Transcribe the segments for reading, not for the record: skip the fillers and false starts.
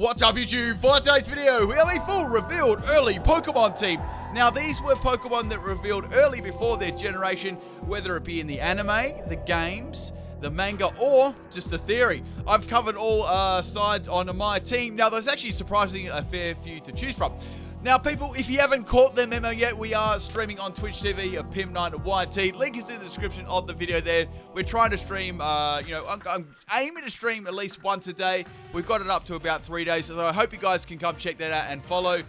What's up YouTube? For today's video, we have a full revealed early Pokemon team. Now these were Pokemon that revealed early before their generation, whether it be in the anime, the games, the manga, or just a theory. I've covered all sides on my team. Now there's actually surprisingly a fair few to choose from. Now people, if you haven't caught the memo yet, we are streaming on Twitch TV at Pimpnite YT. Link is in the description of the video there. We're trying to stream, I'm aiming to stream at least once a day. We've got it up to about 3 days, so I hope you guys can come check that out and follow.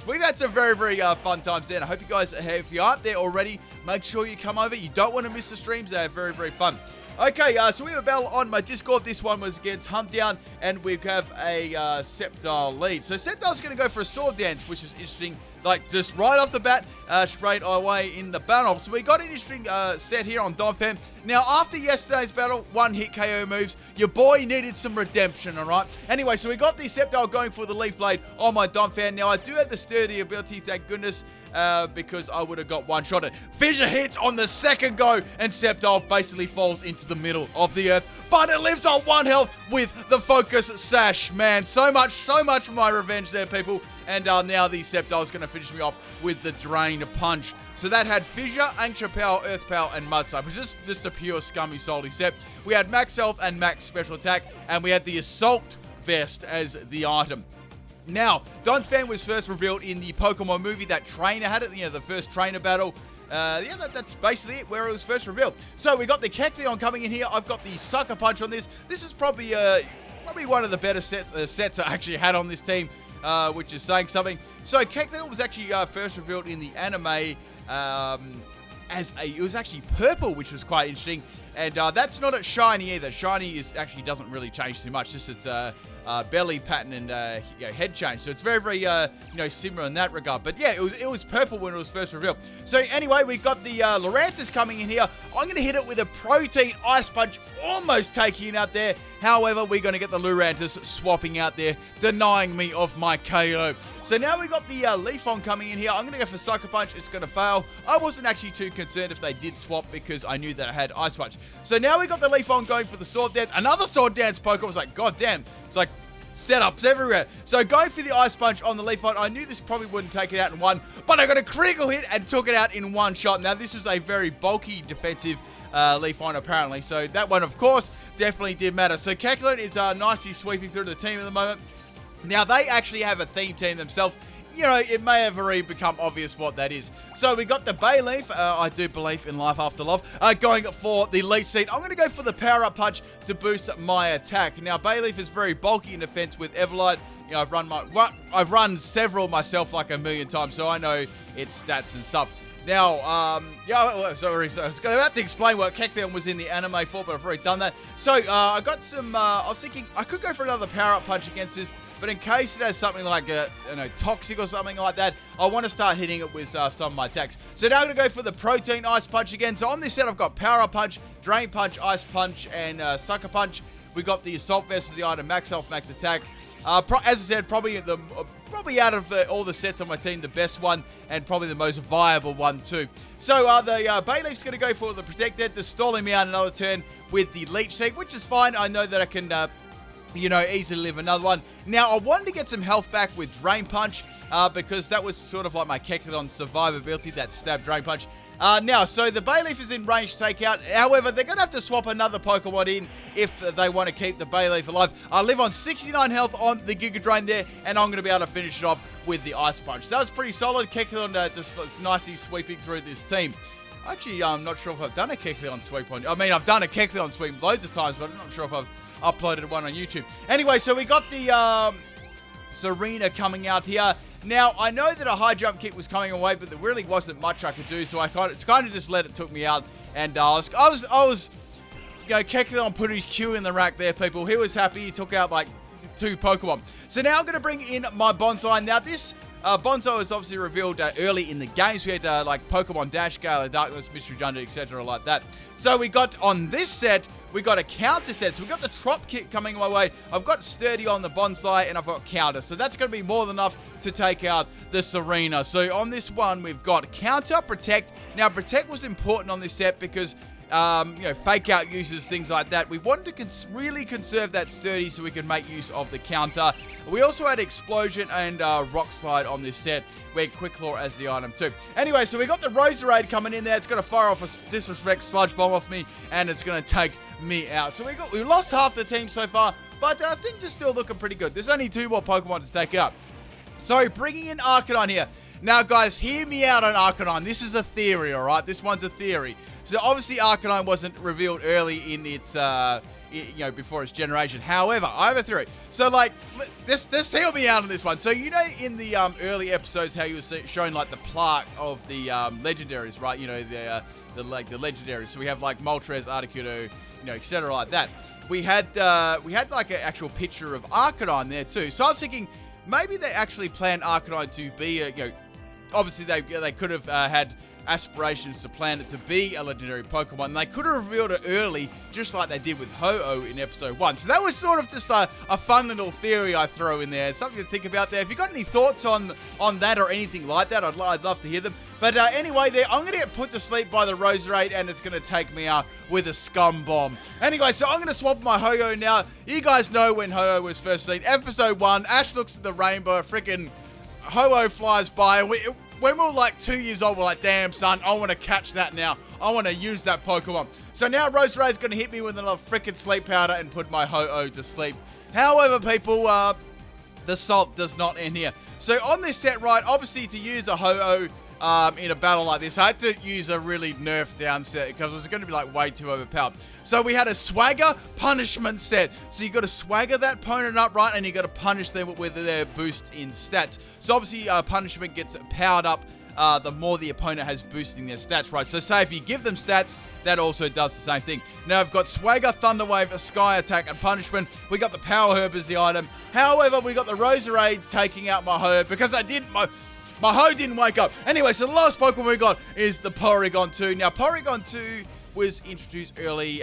We've had some very, very fun times there, and I hope you guys, if you aren't there already, make sure you come over. You don't want to miss the streams. They're very, very fun. Okay, so we have a battle on my Discord. This one was against Humpdown, and we have a Sceptile lead. So Sceptile's going to go for a sword dance, which is interesting. Like, just right off the bat, straight away in the battle. So we got an interesting set here on Donphan. Now, after yesterday's battle, one hit KO moves, your boy needed some redemption, alright? Anyway, so we got the Sceptile going for the Leaf Blade on my Donphan. Now, I do have the sturdy ability, thank goodness, because I would have got one-shotted. Fissure hits on the second go, and Sceptile basically falls into the middle of the earth. But it lives on 1 health with the Focus Sash. Man, so much for my revenge there, people. And now the Sceptile is going to finish me off with the Drain Punch. So that had Fissure, Ancient Power, Earth Power, and Mud Slap. It was just a pure scummy salty set. We had Max Health and Max Special Attack, and we had the Assault Vest as the item. Now, Donphan was first revealed in the Pokemon movie. That trainer had it, the first trainer battle. That's basically it, where it was first revealed. So we got the Kecleon coming in here. I've got the Sucker Punch on this. This is probably one of the better sets I actually had on this team. Which is saying something. So Kecleon was actually first revealed in the anime it was actually purple, which was quite interesting. And that's not at shiny either. Shiny doesn't really change too much. Just its belly pattern and head change. So it's very, very similar in that regard. But yeah, it was purple when it was first revealed. So anyway, we got the Lurantis coming in here. I'm going to hit it with a Protein Ice Punch, almost taking it out there. However, we're going to get the Lurantis swapping out there, denying me of my KO. So now we got the Leafon coming in here. I'm going to go for Sucker Punch. It's going to fail. I wasn't actually too concerned if they did swap because I knew that I had Ice Punch. So now we got the Leafon going for the Sword Dance. Another Sword Dance Pokemon. I was like, god damn. It's like setups everywhere. So going for the Ice Punch on the Leafon. I knew this probably wouldn't take it out in one, but I got a critical hit and took it out in one shot. Now this was a very bulky defensive Leafon apparently. So that one, of course, definitely did matter. So Kecleon is nicely sweeping through the team at the moment. Now they actually have a theme team themselves. It may have already become obvious what that is. So we got the Bayleaf, I do believe in life after love, going for the Leech Seed. I'm going to go for the Power Up Punch to boost my attack. Now Bayleaf is very bulky in defense with Everlight. I've run several myself like a million times, so I know its stats and stuff. Now, sorry, so I was about to explain what Kecleon was in the anime for, but I've already done that. So, I got some, I was thinking I could go for another Power-Up Punch against this, but in case it has something like, Toxic or something like that, I want to start hitting it with some of my attacks. So now I'm going to go for the Protein Ice Punch again. So on this set, I've got Power-Up Punch, Drain Punch, Ice Punch, and Sucker Punch. We got the Assault Vest as the item, Max Health, Max Attack. As I said, probably out of all the sets on my team, the best one, and probably the most viable one too. So the Bayleaf's going to go for the Protected, just stalling me out another turn with the Leech Seed, which is fine. I know that I can, easily live another one. Now, I wanted to get some health back with Drain Punch, because that was sort of like my Kecleon survivability, that stab Drain Punch. So the Bayleaf is in range to take out. However, they're going to have to swap another Pokemon in if they want to keep the Bayleaf alive. I live on 69 health on the Giga Drain there, and I'm going to be able to finish it off with the Ice Punch. So that was pretty solid. Kecleon just nicely sweeping through this team. Actually, I'm not sure if I've done a Kecleon sweep on... I've done a Kecleon sweep loads of times, but I'm not sure if I've uploaded one on YouTube. Anyway, so we got the Serena coming out here. Now, I know that a high jump kick was coming away, but there really wasn't much I could do, so I kind of just let it took me out. And I was Kecleon put his Q in the rack there, people. He was happy. He took out like 2 Pokemon. So now I'm going to bring in my Bonsai. Now, this Bonsai was obviously revealed early in the games. We had like Pokemon Dash, Gale of Darkness, Mystery Dungeon, etc. like that. So we got on this set, we got a counter set. So we got the Trop Kick coming my way. I've got Sturdy on the Bonsai, and I've got counter. So that's going to be more than enough to take out the Serena. So on this one, we've got counter, protect. Now, protect was important on this set because fake out uses, things like that. We wanted to really conserve that sturdy so we can make use of the counter. We also had explosion and rock slide on this set. We had quick claw as the item too. Anyway, so we got the Roserade coming in there. It's going to fire off a disrespect sludge bomb off me, and it's going to take me out. So we lost half the team so far, but things are still looking pretty good. There's only 2 more Pokemon to take out. So bringing in Arcanine here. Now, guys, hear me out on Arcanine. This is a theory, all right? This one's a theory. So obviously Arcanine wasn't revealed early in its, before its generation. However, I have a theory. So, like, just hear me out on this one. So, you know, in the early episodes, how you were showing like the plaque of the legendaries, right? You know, the legendaries. So we have like Moltres, Articuno, etc. like that. We had like an actual picture of Arcanine there too. So I was thinking maybe they actually planned Arcanine to be obviously they could have had aspirations to plan it to be a legendary Pokemon, and they could have revealed it early, just like they did with Ho-Oh in episode 1. So that was sort of just a fun little theory I throw in there, something to think about there. If you got any thoughts on that or anything like that, I'd love to hear them. But anyway, I'm going to get put to sleep by the Roserade, and it's going to take me out with a Scum Bomb. Anyway, so I'm going to swap my Ho-Oh now. You guys know when Ho-Oh was first seen. Episode 1, Ash looks at the rainbow, freaking Ho-Oh flies by, and when we were like 2 years old, we're like, damn, son, I want to catch that now. I want to use that Pokemon. So now Roserade's going to hit me with another freaking sleep powder and put my Ho-Oh to sleep. However, people, the salt does not end here. So on this set, right, obviously to use a Ho-Oh in a battle like this, I had to use a really nerfed down set because it was going to be like way too overpowered. So we had a swagger punishment set. So you got to swagger that opponent up, right, and you got to punish them with their boost in stats. So obviously punishment gets powered up the more the opponent has boosting their stats, right? So say if you give them stats, that also does the same thing. Now I've got Swagger, Thunder Wave, a Sky Attack, and Punishment. We got the Power Herb as the item. However, we got the Roserade taking out my Herb because my Ho didn't wake up. Anyway, so the last Pokemon we got is the Porygon 2. Now, Porygon 2 was introduced early. It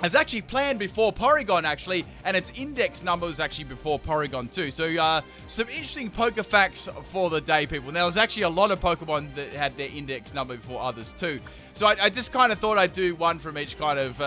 was actually planned before Porygon, actually, and its index number was actually before Porygon 2. So, some interesting poker facts for the day, people. Now, there's actually a lot of Pokemon that had their index number before others, too. So, I just kind of thought I'd do one from each kind of,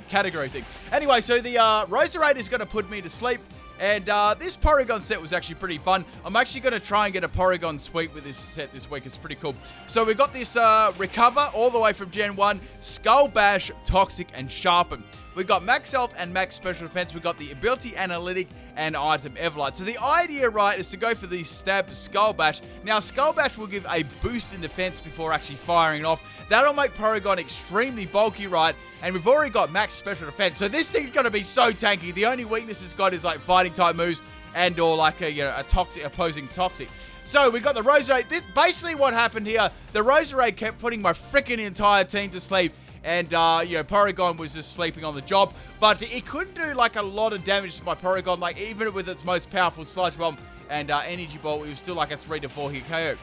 category thing. Anyway, so the Roserade is going to put me to sleep. And this Porygon set was actually pretty fun. I'm actually going to try and get a Porygon sweep with this set this week. It's pretty cool. So we got this Recover all the way from Gen 1, Skull Bash, Toxic, and Sharpen. We got Max Health and Max Special Defense. We got the Ability Analytic and Item Everlight. So the idea, right, is to go for the Stab Skull Bash. Now, Skull Bash will give a boost in defense before actually firing it off. That'll make Porygon extremely bulky, right? And we've already got Max Special Defense. So this thing's going to be so tanky. The only weakness it's got is like fighting type moves and or like a toxic opposing toxic. So we got the Roserade. Basically what happened here, the Roserade kept putting my freaking entire team to sleep. And, Porygon was just sleeping on the job. But it couldn't do, like, a lot of damage to my Porygon. Like, even with its most powerful Sludge Bomb and Energy Ball, it was still like a 3 to 4 hit KO.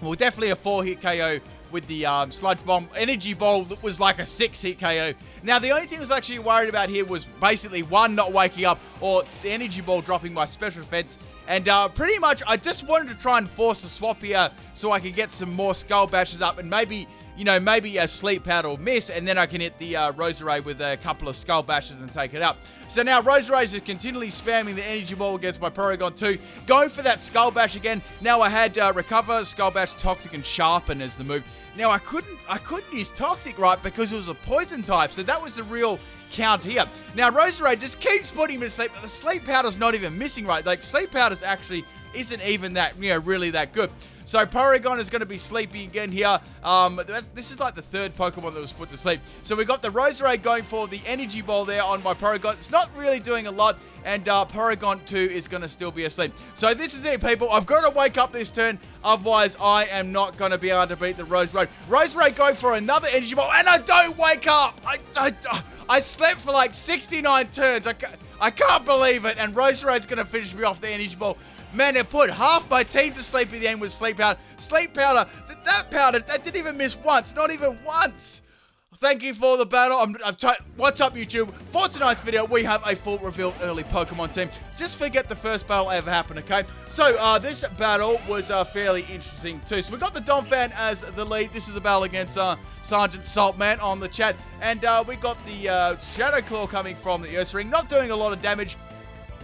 Well, definitely a 4 hit KO with the Sludge Bomb. Energy Ball was like a 6 hit KO. Now, the only thing I was actually worried about here was basically, one, not waking up, or the Energy Ball dropping my Special Defense. And pretty much, I just wanted to try and force a swap here so I could get some more Skull Bashes up and maybe a Sleep Powder will miss, and then I can hit the Roserade with a couple of Skull Bashes and take it up. So now Roserade is continually spamming the Energy Ball against my Porygon 2. Going for that Skull Bash again. Now I had Recover, Skull Bash, Toxic, and Sharpen as the move. Now I couldn't use Toxic, right, because it was a poison type, so that was the real count here. Now Roserade just keeps putting me to sleep, but the Sleep Powder's not even missing, right? Like, Sleep Powder's actually isn't even that, really that good. So Porygon is going to be sleepy again here. This is like the third Pokemon that was put to sleep. So we got the Roserade going for the Energy Ball there on my Porygon. It's not really doing a lot, and Porygon 2 is going to still be asleep. So this is it, people. I've got to wake up this turn, otherwise I am not going to be able to beat the Roserade. Roserade going for another Energy Ball, and I don't wake up. I slept for like 69 turns. I can't believe it, and Roserade's going to finish me off the Energy Ball. Man, it put half my team to sleep at the end with Sleep Powder. Sleep Powder, that powder, that didn't even miss once. Not even once. thank you for the battle. What's up, YouTube? For tonight's video, we have a full revealed early Pokemon team. Just forget the first battle ever happened, okay? So, this battle was fairly interesting, too. So, we got the Donphan as the lead. This is a battle against Sergeant Saltman on the chat. And we got the Shadow Claw coming from the Ursaring, not doing a lot of damage.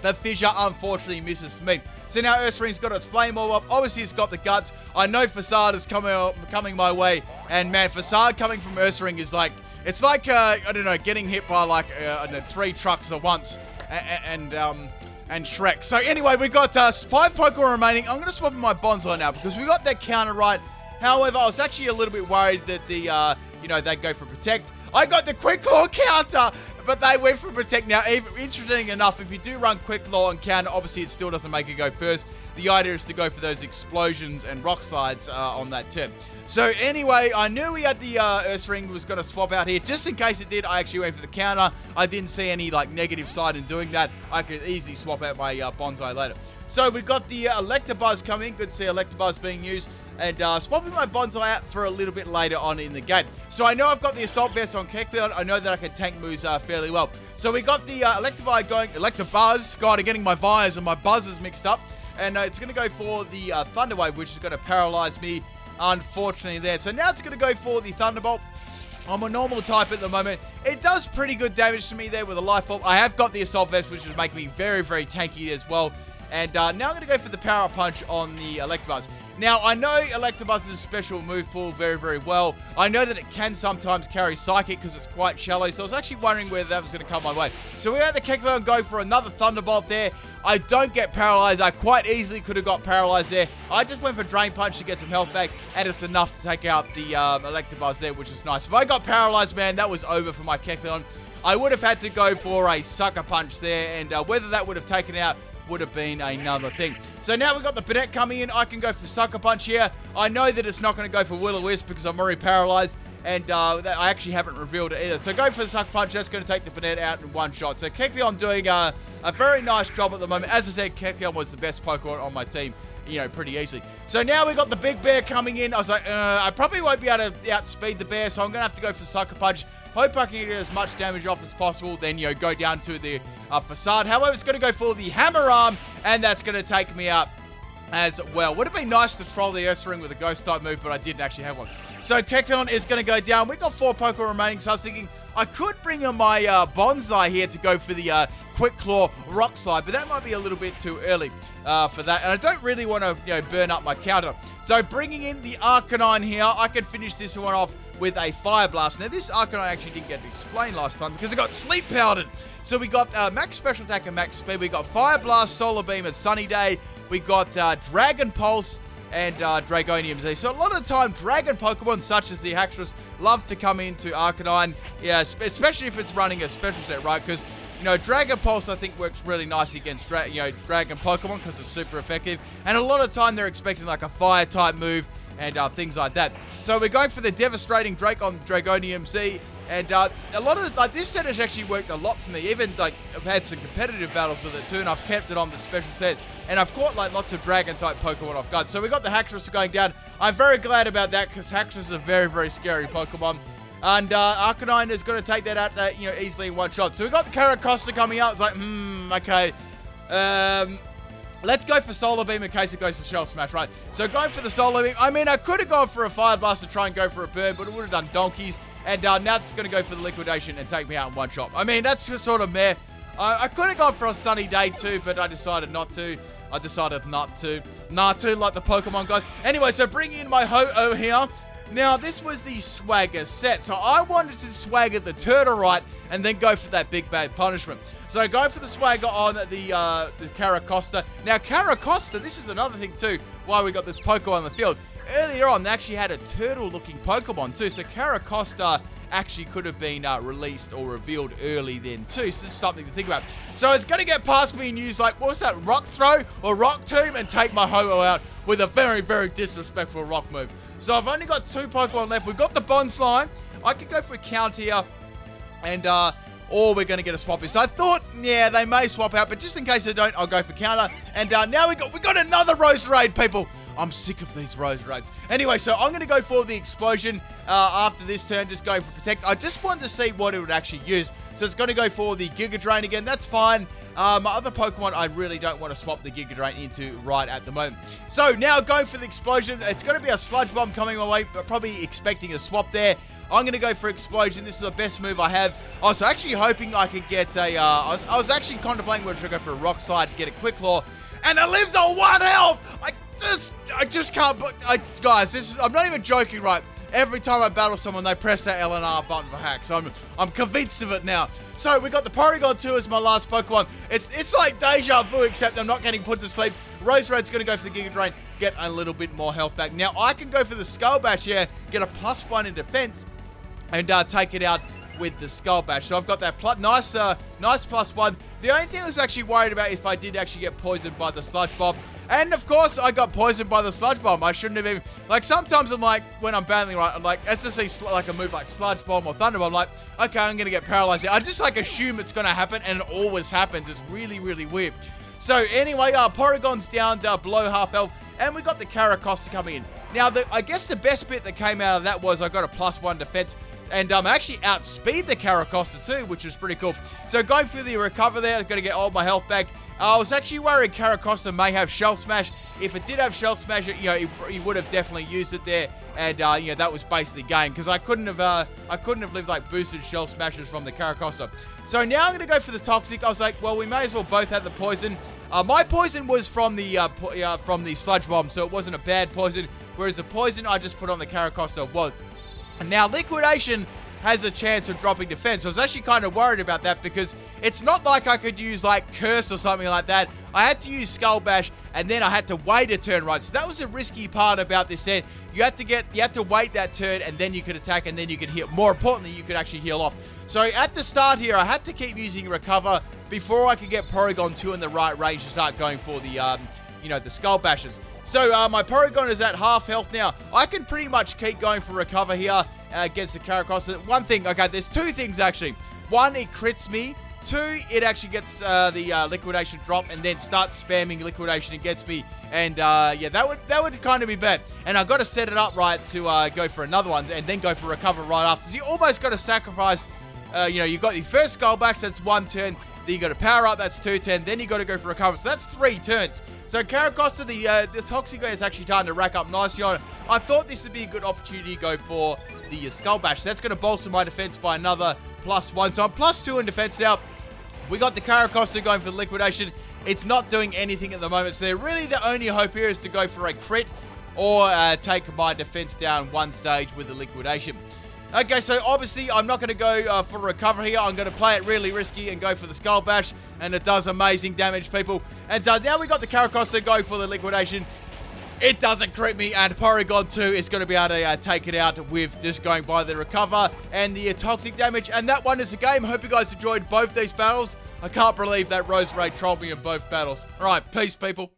The Fissure, unfortunately, misses for me. So now Ursaring's got its Flame Orb up. Obviously, it's got the guts. I know Facade is coming my way. And, man, Facade coming from Ursaring is like... It's like, I don't know, getting hit by, like, 3 trucks at once. And Shrek. So, anyway, we got 5 Pokemon remaining. I'm going to swap in my Bonsai now because we got that counter right. However, I was actually a little bit worried that the, they'd go for Protect. I got the Quick Claw counter! But they went for Protect. Now, interesting enough, if you do run Quick Claw and counter, obviously it still doesn't make it go first. The idea is to go for those explosions and rock slides on that tip. So anyway, I knew we had the Ursaring was going to swap out here. Just in case it did, I actually went for the counter. I didn't see any negative side in doing that. I could easily swap out my Bonsai later. So we've got the Electabuzz coming. Good to see Electabuzz being used. And swapping my Bonsai out for a little bit later on in the game. So I know I've got the Assault Vest on Kecleon. I know that I can tank moves fairly well. So we got the Electabuzz. God, I'm getting my Vires and my Buzzers mixed up. And it's going to go for the Thunder Wave, which is going to paralyze me, unfortunately, there. So now it's going to go for the Thunderbolt. I'm a normal type at the moment. It does pretty good damage to me there with a Life Orb. I have got the Assault Vest, which is making me very, very tanky as well. And now I'm going to go for the Power Punch on the Electabuzz. Now, I know Electabuzz's special move pool very, very well. I know that it can sometimes carry Psychic because it's quite shallow, so I was actually wondering whether that was going to come my way. So we had the Kecleon go for another Thunderbolt there. I don't get paralyzed. I quite easily could have got paralyzed there. I just went for Drain Punch to get some health back, and it's enough to take out the Electabuzz there, which is nice. If I got paralyzed, man, that was over for my Kecleon. I would have had to go for a Sucker Punch there, and whether that would have taken out would have been another thing. So now we've got the Banette coming in. I can go for Sucker Punch here. I know that it's not going to go for Will-O-Wisp because I'm already paralyzed, and I actually haven't revealed it either. So go for the Sucker Punch. That's going to take the Banette out in one shot. So Kecleon doing a very nice job at the moment. As I said, Kecleon was the best Pokemon on my team, pretty easily. So now we've got the Big Bear coming in. I was like, I probably won't be able to outspeed the Bear, so I'm going to have to go for Sucker Punch. Hope I can get as much damage off as possible, then, go down to the Facade. However, it's going to go for the Hammer Arm, and that's going to take me out as well. Would have been nice to troll the Ursaring with a Ghost-type move, but I didn't actually have one. So, Kecleon is going to go down. We've got 4 Pokemon remaining, so I was thinking I could bring in my Bonsai here to go for the Quick Claw Rock Slide, but that might be a little bit too early for that. And I don't really want to, burn up my counter. So, bringing in the Arcanine here, I can finish this one off with a Fire Blast. Now, this Arcanine actually didn't get explained last time because it got Sleep Powdered. So we got Max Special Attack and Max Speed. We got Fire Blast, Solar Beam, and Sunny Day. We got Dragon Pulse and Dragonium Z. So a lot of the time, Dragon Pokemon such as the Haxorus love to come into Arcanine. Yeah, especially if it's running a special set, right? Because Dragon Pulse, I think, works really nicely against Dragon Pokemon because it's super effective. And a lot of the time, they're expecting like a Fire-type move and things like that. So we're going for the Devastating Drake on Dragonium Z. And a lot of, this set has actually worked a lot for me. Even, I've had some competitive battles with it too, and I've kept it on the special set. And I've caught, lots of Dragon-type Pokemon off guard. So we got the Haxorus going down. I'm very glad about that, because Haxorus is a very, very scary Pokemon. And Arcanine is going to take that out, easily in one shot. So we got the Caracosta coming out. It's like, okay. Let's go for Solar Beam in case it goes for Shell Smash, right? So going for the Solar Beam. I mean, I could have gone for a Fire Blast to try and go for a burn, but it would have done donkeys. And now it's going to go for the Liquidation and take me out in one shot. I mean, that's just sort of meh. I could have gone for a Sunny Day too, but I decided not to. Like the Pokemon guys. Anyway, so bringing in my Ho-Oh here. Now, this was the Swagger set. So I wanted to swagger the Turtleite and then go for that Big Bad Punishment. So I go for the Swagger on the Caracosta. Now, Caracosta, this is another thing too, why we got this Pokemon on the field. Earlier on, they actually had a turtle-looking Pokemon too. So Caracosta actually could have been released or revealed early then too. So this is something to think about. So it's going to get past me and use what's that, Rock Throw or Rock Tomb and take my Ho-Oh out with a very, very disrespectful rock move. So I've only got 2 Pokemon left. We've got the Bonsai. I could go for a Count here and or we're going to get a swap here. So I thought, yeah, they may swap out, but just in case they don't, I'll go for counter. And now we got another Roserade, people. I'm sick of these Rose Raids. Anyway, so I'm going to go for the explosion after this turn, just going for protect. I just wanted to see what it would actually use. So it's going to go for the Giga Drain again. That's fine. My other Pokemon, I really don't want to swap the Giga Drain into right at the moment. So now going for the explosion. It's going to be a Sludge Bomb coming my way, but probably expecting a swap there. I'm going to go for explosion. This is the best move I have. I was actually hoping I could get a... I was actually contemplating whether to go for a Rock Slide to get a Quick Claw. And it lives on 1 health! I just can't... Guys, I'm not even joking, right? Every time I battle someone, they press that L and R button for hacks. I'm convinced of it now. So we got the Porygon 2 as my last Pokemon. It's like deja vu, except I'm not getting put to sleep. Rose Red's going to go for the Giga Drain, get a little bit more health back. Now I can go for the Skull Bash here, get a +1 in defense, and take it out with the Skull Bash. So I've got that nice +1. The only thing I was actually worried about if I did actually get poisoned by the Sludge Bomb. And of course, I got poisoned by the Sludge Bomb. I shouldn't have even... Like, sometimes I'm like, when I'm battling, right, I'm like, as to see like a move like Sludge Bomb or Thunder Bomb, I'm like, okay, I'm going to get paralyzed here. I just like assume it's going to happen, and it always happens. It's really, really weird. So anyway, Porygon's down to below half health, and we got the Caracosta coming in. Now, I guess the best bit that came out of that was I got a +1 defense, and actually outspeed the Caracosta too, which was pretty cool. So going through the recover there, I'm going to get all my health back. I was actually worried Caracosta may have Shell Smash. If it did have Shell Smash, you know, he would have definitely used it there, and you know, that was basically the game, because I couldn't have lived like boosted Shell Smashes from the Caracosta. So now I'm going to go for the Toxic. I was like, well, we may as well both have the poison. My poison was from the Sludge Bomb, so it wasn't a bad poison, whereas the poison I just put on the Caracosta was. And now Liquidation has a chance of dropping defense. So I was actually kind of worried about that, because it's not like I could use like Curse or something like that. I had to use Skull Bash, and then I had to wait a turn, right? So that was the risky part about this set. You had to wait that turn, and then you could attack, and then you could heal. More importantly, you could actually heal off. So at the start here, I had to keep using Recover before I could get Porygon 2 in the right range to start going for the, you know, the Skull Bashes. So my Porygon is at half health now. I can pretty much keep going for Recover here against the Caracosta. One thing, okay, there's two things actually. One, it crits me. Two, it actually gets the Liquidation drop and then starts spamming Liquidation and gets me. And yeah, that would kind of be bad. And I've got to set it up right to go for another one and then go for Recover right after. So you almost got to sacrifice, you know, you've got your first Skull Bash, that's 1 turn. Then you got to Power Up, that's 2 turns. Then you got to go for Recover. So that's 3 turns. So Caracosta, the Toxic is actually starting to rack up nicely on it. I thought this would be a good opportunity to go for the Skull Bash. So that's going to bolster my defense by another +1. So I'm +2 in defense now. We got the Caracosta going for the Liquidation. It's not doing anything at the moment. So they're really the only hope here is to go for a crit or take my defense down 1 stage with the Liquidation. Okay, so obviously I'm not going to go for Recover here. I'm going to play it really risky and go for the Skull Bash, and it does amazing damage, people. And so now we got the Caracosta go for the Liquidation. It doesn't crit me, and Porygon 2 is going to be able to take it out with just going by the Recover and the Toxic damage. And that one is the game. Hope you guys enjoyed both these battles. I can't believe that Rose Raid trolled me in both battles. All right, peace, people.